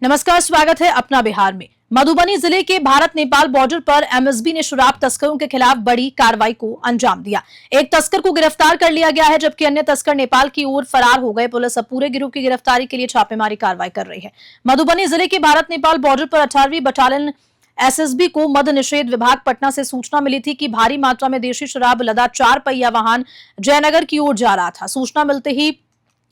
नमस्कार, स्वागत है अपना बिहार में। मधुबनी जिले के भारत नेपाल बॉर्डर पर एमएसबी ने शराब तस्करों के खिलाफ बड़ी कार्रवाई को अंजाम दिया। एक तस्कर को गिरफ्तार कर लिया गया है, जबकि अन्य तस्कर नेपाल की ओर फरार हो गए। पुलिस अब पूरे गिरोह की गिरफ्तारी के लिए छापेमारी कार्रवाई कर रही है। मधुबनी जिले के भारत नेपाल बॉर्डर पर 18वीं बटालियन एसएसबी को मद्य निषेध विभाग पटना से सूचना मिली थी कि भारी मात्रा में देशी शराब लदा 4 पहिया वाहन जयनगर की ओर जा रहा था। सूचना मिलते ही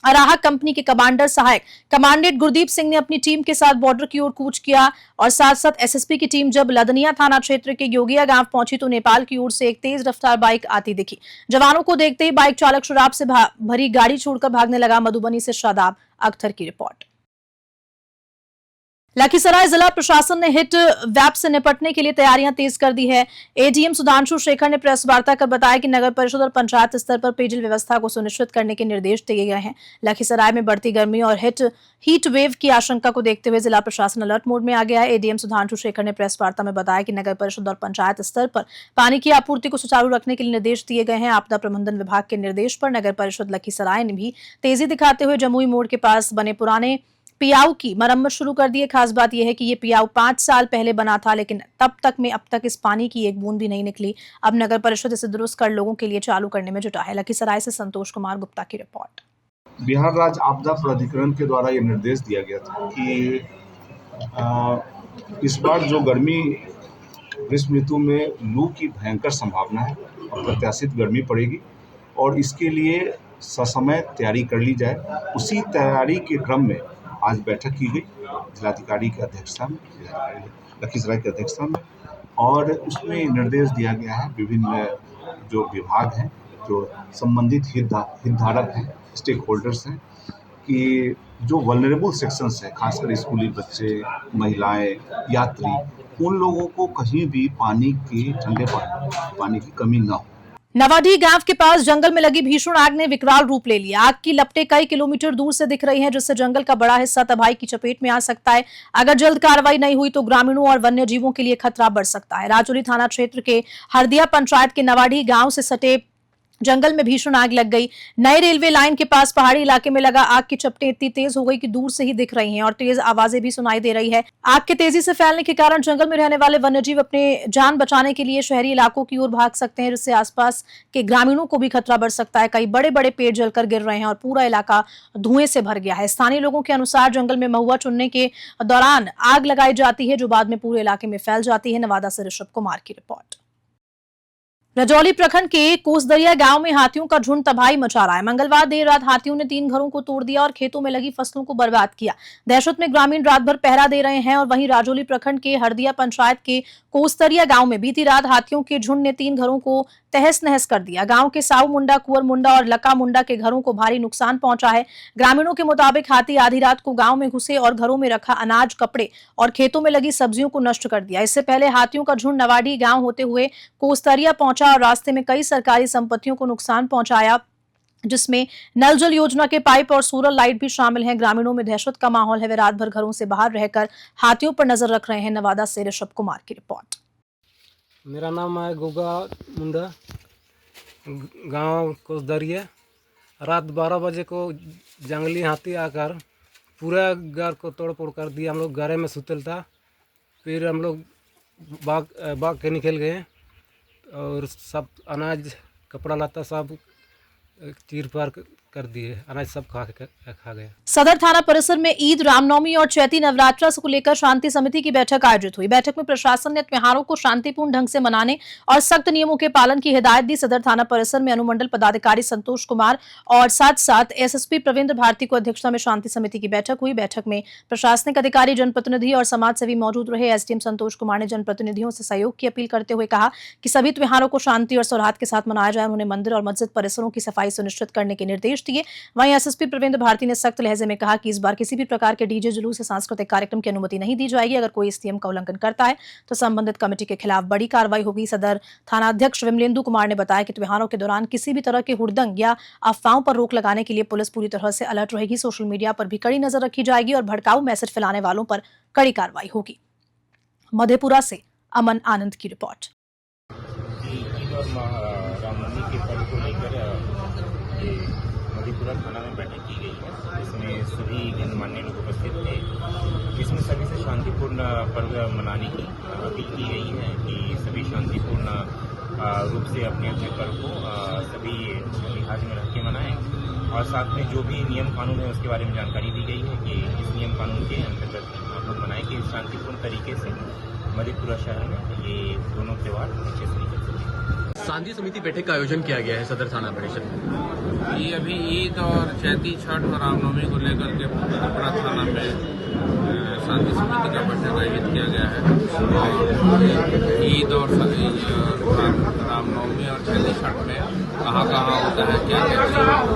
अराहा कंपनी के कमांडर सहायक कमांडेंट गुरदीप सिंह ने अपनी टीम के साथ बॉर्डर की ओर कूच किया और साथ साथ एसएसपी की टीम जब लदनिया थाना क्षेत्र के योगिया गांव पहुंची तो नेपाल की ओर से एक तेज रफ्तार बाइक आती दिखी। जवानों को देखते ही बाइक चालक शराब से भरी गाड़ी छोड़कर भागने लगा। मधुबनी से शादाब अख्तर की रिपोर्ट। लखीसराय जिला प्रशासन ने हिट वैप से निपटने के लिए तैयारियां तेज कर दी है। एडीएम सुधांशु शेखर ने प्रेस वार्ता कर बताया कि नगर परिषद और पंचायत स्तर पर पेयजल व्यवस्था को सुनिश्चित करने के निर्देश दिए गए हैं। लखीसराय में बढ़ती गर्मी और हीट वेव की आशंका को देखते हुए जिला प्रशासन अलर्ट मोड में आ गया है। एडीएम सुधांशु शेखर ने प्रेस वार्ता में बताया कि नगर परिषद और पंचायत स्तर पर पानी की आपूर्ति को सुचारू रखने के लिए निर्देश दिए गए हैं। आपदा प्रबंधन विभाग के निर्देश पर नगर परिषद लखीसराय ने भी तेजी दिखाते हुए जमुई मोड़ के पास बने पुराने पियाऊ की मरम्मत शुरू कर दी है। खास बात यह है कि ये पियाऊ 5 साल पहले बना था, लेकिन तब तक इस पानी की एक बूंद भी नहीं निकली। अब नगर परिषद इसे दुरुस्त कर लोगों के लिए चालू करने में जुटा है। लखीसराय से संतोष कुमार गुप्ता की रिपोर्ट। बिहार राज्य आपदा प्राधिकरण के द्वारा ये निर्देश दिया गया था कि इस बार जो गर्मी ग्रीष्म ऋतु में लू की भयंकर संभावना है और प्रत्याशित गर्मी पड़ेगी और इसके लिए ससमय तैयारी कर ली जाए। उसी तैयारी के क्रम में आज बैठक की गई जिलाधिकारी की अध्यक्षता में, लखीसराय की अध्यक्षता में, और उसमें निर्देश दिया गया है विभिन्न जो विभाग हैं, जो संबंधित हितधारक हैं, स्टेक होल्डर्स हैं, कि जो वल्नरेबल सेक्शंस हैं, खासकर स्कूली बच्चे, महिलाएं, यात्री, उन लोगों को कहीं भी पानी की कमी न हो। नवाडीह गांव के पास जंगल में लगी भीषण आग ने विकराल रूप ले लिया। आग की लपटें कई किलोमीटर दूर से दिख रही हैं, जिससे जंगल का बड़ा हिस्सा तबाही की चपेट में आ सकता है। अगर जल्द कार्रवाई नहीं हुई तो ग्रामीणों और वन्य जीवों के लिए खतरा बढ़ सकता है। राजौली थाना क्षेत्र के हरदिया पंचायत के नवाडीह गांव से सटे जंगल में भीषण आग लग गई। नई रेलवे लाइन के पास पहाड़ी इलाके में लगा आग की चपटें इतनी तेज हो गई कि दूर से ही दिख रही हैं और तेज आवाजें भी सुनाई दे रही है। आग के तेजी से फैलने के कारण जंगल में रहने वाले वन्यजीव अपने जान बचाने के लिए शहरी इलाकों की ओर भाग सकते हैं, जिससे आसपास के ग्रामीणों को भी खतरा बढ़ सकता है। कई बड़े बड़े पेड़ जलकर गिर रहे हैं और पूरा इलाका धुएं से भर गया है। स्थानीय लोगों के अनुसार जंगल में महुआ चुनने के दौरान आग लगाई जाती है, जो बाद में पूरे इलाके में फैल जाती है। नवादा से ऋषभ कुमार की रिपोर्ट। रजौली प्रखंड के कोसदरिया गांव में हाथियों का झुंड तबाही मचा रहा है। मंगलवार देर रात हाथियों ने 3 घरों को तोड़ दिया और खेतों में लगी फसलों को बर्बाद किया। दहशत में ग्रामीण रात भर पहरा दे रहे हैं और वहीं राजौली प्रखंड के हरदिया पंचायत के कोसदरिया गांव में बीती रात हाथियों के झुंड ने 3 घरों को तहस नहस कर दिया। गांव के साऊ मुंडा, कुंवर मुंडा और लका मुंडा के घरों को भारी नुकसान पहुंचा है। ग्रामीणों के मुताबिक हाथी आधी रात को गांव में घुसे और घरों में रखा अनाज, कपड़े और खेतों में लगी सब्जियों को नष्ट कर दिया। इससे पहले हाथियों का झुंड नवाडीह गांव होते हुए कोसदरिया पहुंचा और रास्ते में कई सरकारी संपत्तियों को नुकसान पहुंचाया, जिसमें नल जल योजना के पाइप और सोलर लाइट भी शामिल हैं। ग्रामीणों में दहशत का माहौल है। वे रात भर घरों से बाहर रहकर हाथियों पर नजर रख रहे हैं। नवादा से ऋषभ कुमार की रिपोर्ट। मेरा नाम है गोगा मुंडा, गांव कोसदरिया। रात 12 बजे को जंगली हाथी आकर पूरा घर को तोड़ फोड़ कर दिया। हम लोग घर में सुतल था, फिर हम लोग बाग के निकल गए और सब अनाज, कपड़ा लत्ता सब चीर फाड़ कर दिए। अनाज सब खा गए। सदर थाना परिसर में ईद, रामनवमी और चैती नवरात्र को लेकर शांति समिति की बैठक आयोजित हुई। बैठक में प्रशासन ने त्योहारों को शांतिपूर्ण ढंग से मनाने और सख्त नियमों के पालन की हिदायत दी। सदर थाना परिसर में अनुमंडल पदाधिकारी संतोष कुमार और साथ एसएसपी प्रवीण भारती को अध्यक्षता में शांति समिति की बैठक हुई। बैठक में प्रशासनिक अधिकारी, जनप्रतिनिधि और समाज सेवी मौजूद रहे। एसडीएम संतोष कुमार ने जनप्रतिनिधियों से सहयोग की अपील करते हुए कहा कि सभी त्योहारों को शांति और सौहार्द के साथ मनाया जाए। उन्होंने मंदिर और मस्जिद परिसरों की सफाई सुनिश्चित करने के निर्देश दिए। वहीं एसएसपी प्रवीण भारती ने सख्त लहजे में कहा कि इस बार किसी भी प्रकार के डीजे, जुलूस या सांस्कृतिक कार्यक्रम की अनुमति नहीं दी जाएगी। अगर कोई इस नियम का उल्लंघन करता है तो संबंधित कमेटी के खिलाफ बड़ी कार्रवाई होगी। सदर थाना अध्यक्ष विमलेंदु कुमार ने बताया कि त्योहारों के दौरान किसी भी तरह के हुड़दंग या अफवाहों पर रोक लगाने के लिए पुलिस पूरी तरह से अलर्ट रहेगी। सोशल मीडिया पर भी कड़ी नजर रखी जाएगी और भड़काऊ मैसेज फैलाने वालों पर कड़ी कार्रवाई होगी। मधेपुरा से अमन आनंद की रिपोर्ट। मधेपुरा थाना में बैठक की गई है, जिसमें सभी गणमान्य लोग उपस्थित थे, जिसमें शांतिपूर्ण पर्व मनाने की अपील की गई है कि सभी शांतिपूर्ण रूप से अपने अपने पर्व को सभी लिहाज में रख के मनाएं और साथ में जो भी नियम कानून है उसके बारे में जानकारी दी गई है कि इस नियम कानून के अंतर्गत हम लोग मनाएं कि शांतिपूर्ण तरीके से मधेपुरा शहर में ये दोनों त्यौहार अच्छे से निकल सकें। सांझी समिति बैठक का आयोजन किया गया है सदर थाना परिषद में। ये अभी ईद और चैती छठ और रामनवमी को लेकर के मधेपुरा थाना में शांति समिति का बैठक आयोजित किया गया है और ईद और रामनवमी और चैती छठ में कहाँ होता है क्या क्या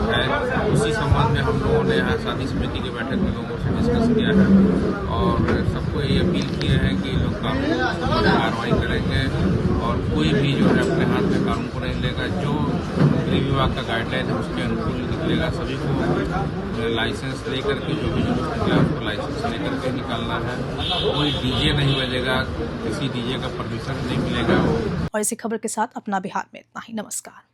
है उसी संबंध में हम लोगों ने यहाँ शांति समिति की बैठक में लोगों से डिस्कस किया है और सबको ये अपील किया है कि लोग कानून पर कार्रवाई करेंगे और कोई भी जो है अपने हाथ में कानून को नहीं लेगा। जो गृह विभाग का गाइडलाइन है उसके अनुकूल निकलेगा। सभी को लाइसेंस लेकर के जो भी जुलूस निकला उसको लाइसेंस लेकर के निकालना है। कोई डीजे नहीं बजेगा, किसी डीजे का परमिशन नहीं मिलेगा। और इसी खबर के साथ अपना बिहार में इतना ही। नमस्कार।